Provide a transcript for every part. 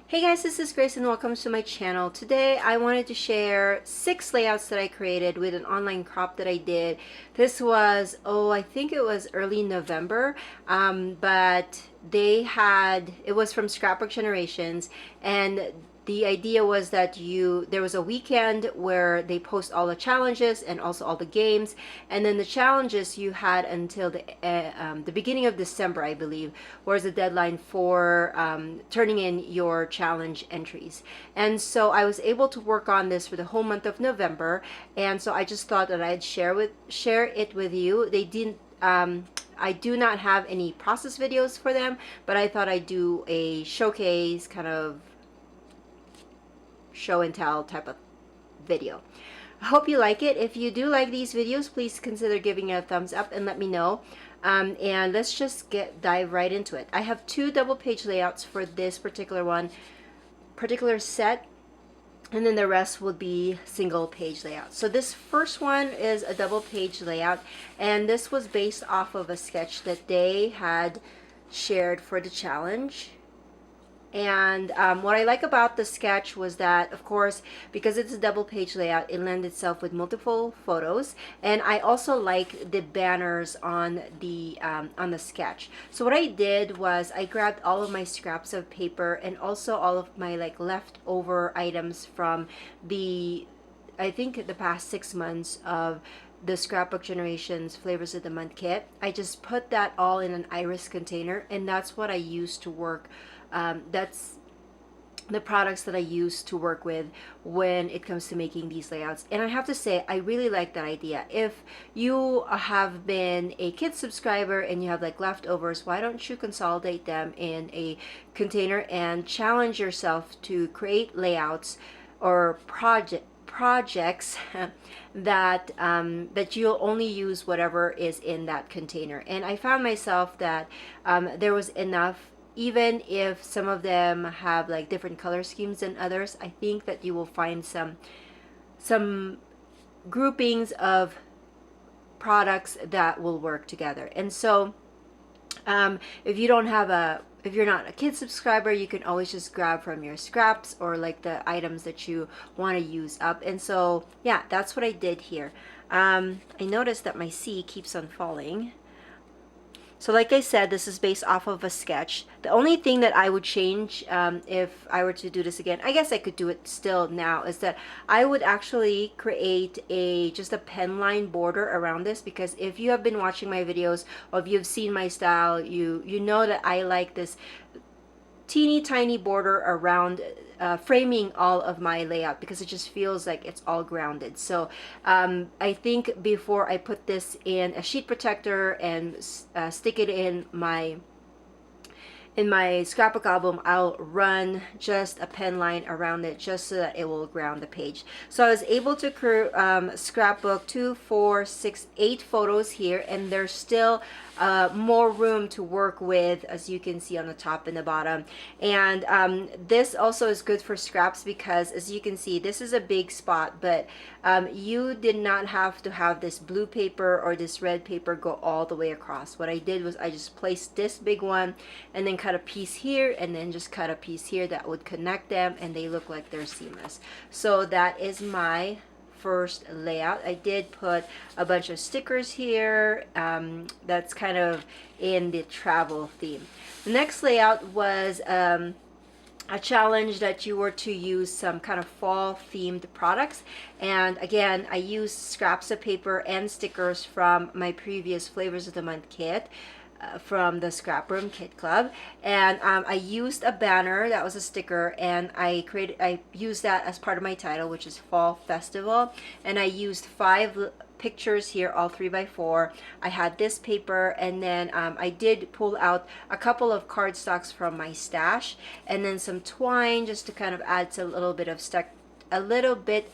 Hey guys, this is Grace and welcome to my channel. Today I wanted to share 6 layouts that I created with an online crop that I did. This was, I think it was early November, but it was from Scrapbook Generations, and the idea was that there was a weekend where they post all the challenges and also all the games, and then the challenges you had until the beginning of December, I believe, was the deadline for turning in your challenge entries. And so I was able to work on this for the whole month of November, and so I just thought that I'd share it with you. They didn't I do not have any process videos for them, but I thought I'd do a showcase kind of show and tell type of video. I hope you like it. If you do like these videos, please consider giving it a thumbs up and let me know. And let's just dive right into it. I have 2 double page layouts for this particular set, and then the rest will be single page layout. So this first one is a double page layout, and this was based off of a sketch that they had shared for the challenge. And what I like about the sketch was that, of course, because it's a double page layout, it lends itself with multiple photos. And I also like the banners on the sketch. So what I did was I grabbed all of my scraps of paper and also all of my leftover items from I think the past 6 months of the Scrapbook Generations Flavors of the Month kit. I just put that all in an iris container, and that's what I use to work. That's the products that I use to work with when it comes to making these layouts. And I have to say, I really like that idea. If you have been a kit subscriber and you have leftovers, why don't you consolidate them in a container and challenge yourself to create layouts or projects that you'll only use whatever is in that container. And I found myself that there was enough. Even if some of them have different color schemes than others, I think that you will find some groupings of products that will work together. And so if you're not a kid subscriber, you can always just grab from your scraps or the items that you want to use up. And so yeah, that's what I did here. I noticed that my C keeps on falling. So like I said, this is based off of a sketch. The only thing that I would change if I were to do this again, I guess I could do it still now, is that I would actually create just a pen line border around this, because if you have been watching my videos or if you've seen my style, you know that I like this teeny tiny border around framing all of my layout, because it just feels like it's all grounded. So I think before I put this in a sheet protector and stick it in my scrapbook album, I'll run just a pen line around it just so that it will ground the page. So I was able to scrapbook 2, 4, 6, 8 photos here, and there's still more room to work with, as you can see on the top and the bottom. And this also is good for scraps because, as you can see, this is a big spot, but you did not have to have this blue paper or this red paper go all the way across. What I did was I just placed this big one and then cut a piece here and then just cut a piece here that would connect them, and they look like they're seamless. So that is my first layout. I did put a bunch of stickers here that's kind of in the travel theme. The next layout was a challenge that you were to use some kind of fall themed products, and again I used scraps of paper and stickers from my previous Flavors of the Month kit from the Scrap Room Kit Club, and I used a banner that was a sticker, and I used that as part of my title, which is Fall Festival, and I used 5 pictures here, all 3x4. I had this paper, and then I did pull out a couple of cardstocks from my stash, and then some twine just to kind of add a little bit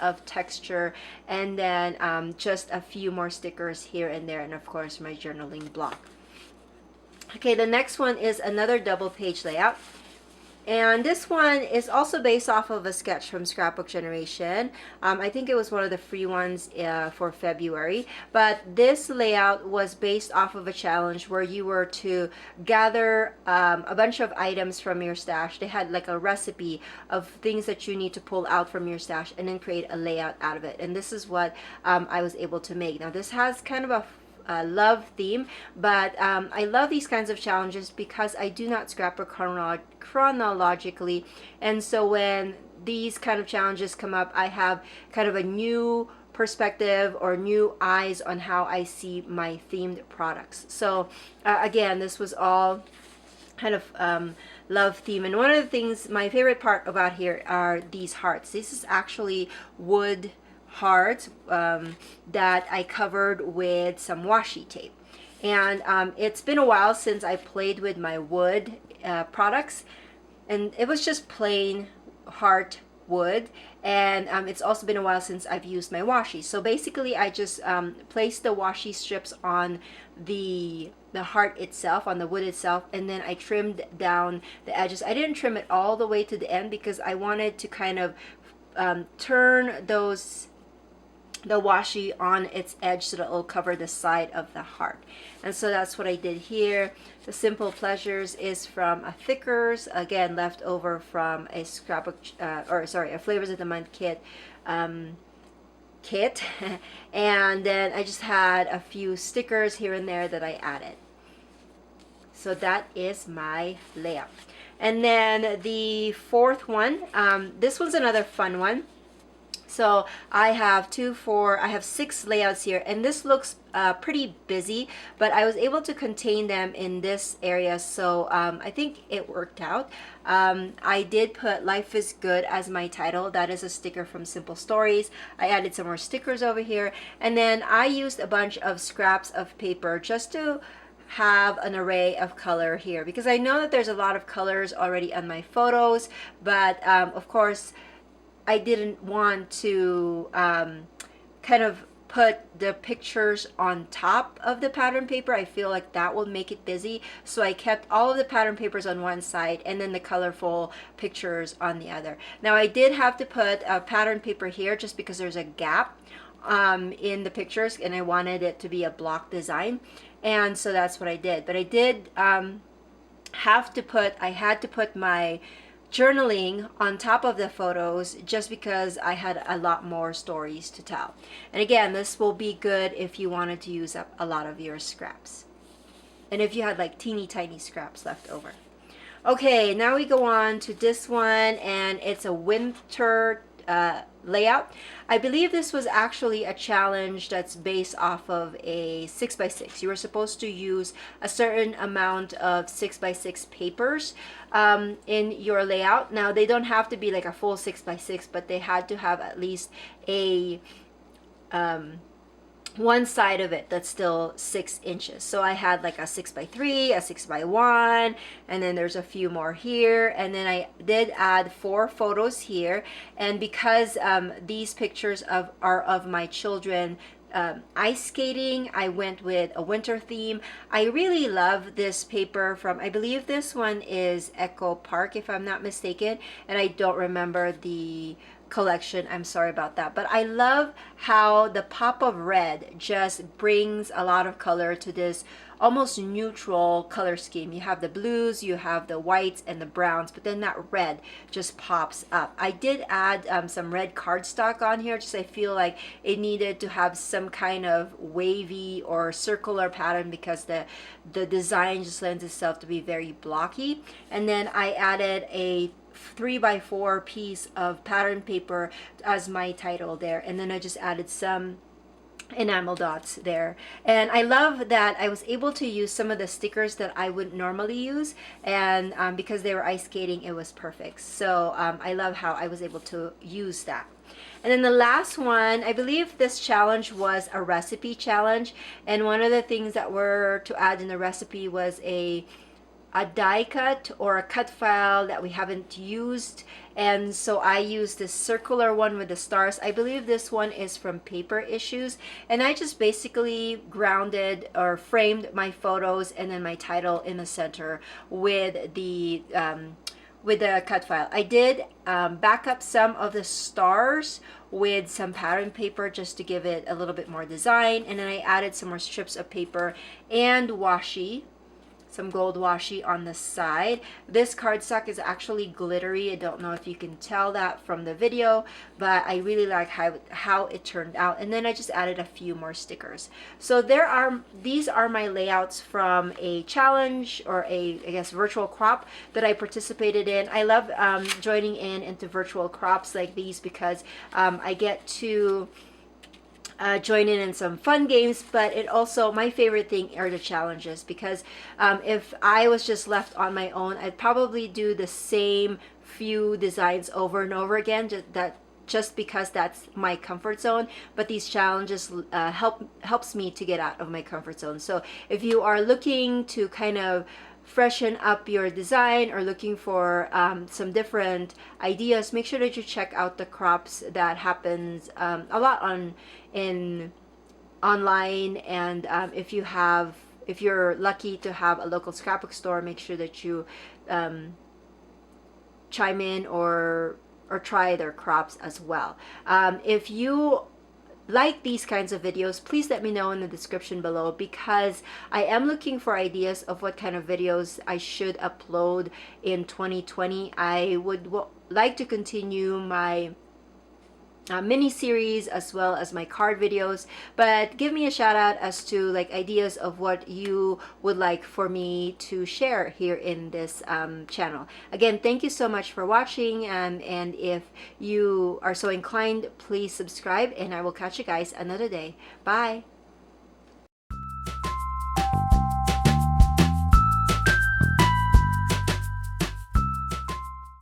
of texture, and then just a few more stickers here and there, and of course my journaling block. Okay, the next one is another double page layout. And this one is also based off of a sketch from Scrapbook Generation. I think it was one of the free ones for February. But this layout was based off of a challenge where you were to gather a bunch of items from your stash. They had like a recipe of things that you need to pull out from your stash and then create a layout out of it. And this is what I was able to make. Now this has kind of a love theme, but I love these kinds of challenges because I do not scrapbook chronologically, and so when these kind of challenges come up, I have kind of a new perspective or new eyes on how I see my themed products. So again, this was all kind of love theme. And one of the things, my favorite part about here are these hearts. This is actually wood hearts that I covered with some washi tape. And it's been a while since I played with my wood products, and it was just plain heart wood. And it's also been a while since I've used my washi. So basically I just placed the washi strips on the heart itself, on the wood itself, and then I trimmed down the edges. I didn't trim it all the way to the end because I wanted to kind of turn the washi on its edge so that it'll cover the side of the heart. And so that's what I did here. The Simple Pleasures is from a Thickers, again left over from a scrapbook a Flavors of the Month kit and then I just had a few stickers here and there that I added. So that is my layout. And then the fourth one, this one's another fun one. So I have 6 layouts here, and this looks pretty busy, but I was able to contain them in this area, so I think it worked out. I did put Life is Good as my title. That is a sticker from Simple Stories. I added some more stickers over here, and then I used a bunch of scraps of paper just to have an array of color here, because I know that there's a lot of colors already on my photos, but of course I didn't want to kind of put the pictures on top of the pattern paper. I feel like that will make it busy, so I kept all of the pattern papers on one side and then the colorful pictures on the other. Now I did have to put a pattern paper here just because there's a gap in the pictures and I wanted it to be a block design, and so that's what I did. But I did I had to put my journaling on top of the photos just because I had a lot more stories to tell. And again, this will be good if you wanted to use up a lot of your scraps, and if you had like teeny tiny scraps left over. Okay, now we go on to this one, and it's a winter layout. I believe this was actually a challenge that's based off of a 6x6. You were supposed to use a certain amount of 6x6 papers in your layout. Now they don't have to be like a full 6x6, but they had to have at least a one side of it that's still 6 inches. So I had like a 6x3, a 6x1, and then there's a few more here, and then I did add 4 photos here. And because these pictures are of my children ice skating, I went with a winter theme. I really love this paper from, I believe this one is Echo Park if I'm not mistaken, and I don't remember the collection, I'm sorry about that, but I love how the pop of red just brings a lot of color to this almost neutral color scheme. You have the blues, you have the whites and the browns, but then that red just pops up. I did add some red cardstock on here, just I feel like it needed to have some kind of wavy or circular pattern because the design just lends itself to be very blocky. And then I added a 3x4 piece of pattern paper as my title there, and then I just added some enamel dots there. And I love that I was able to use some of the stickers that I would normally use, and because they were ice skating, it was perfect. So I love how I was able to use that. And then the last one, I believe this challenge was a recipe challenge, and one of the things that were to add in the recipe was a die cut or a cut file that we haven't used, and so I used this circular one with the stars. I believe this one is from Paper Issues, and I just basically grounded or framed my photos and then my title in the center with the with the cut file. I did back up some of the stars with some pattern paper just to give it a little bit more design, and then I added some more strips of paper and washi, some gold washi on the side. This cardstock is actually glittery. I don't know if you can tell that from the video, but I really like how it turned out. And then I just added a few more stickers. So these are my layouts from a challenge, or I guess virtual crop that I participated in. I love joining into virtual crops like these because I get to join in some fun games, but it also, my favorite thing are the challenges, because if I was just left on my own, I'd probably do the same few designs over and over again, just because that's my comfort zone. But these challenges helps me to get out of my comfort zone. So if you are looking to kind of freshen up your design, or looking for some different ideas, make sure that you check out the crops that happens a lot online. And if you're lucky to have a local scrapbook store, make sure that you chime in or try their crops as well. If you like these kinds of videos, please let me know in the description below, because I am looking for ideas of what kind of videos I should upload in 2020. I would like to continue my mini series as well as my card videos, but give me a shout out as to like ideas of what you would like for me to share here in this channel. Again, thank you so much for watching, and if you are so inclined, please subscribe, and I will catch you guys another day. Bye.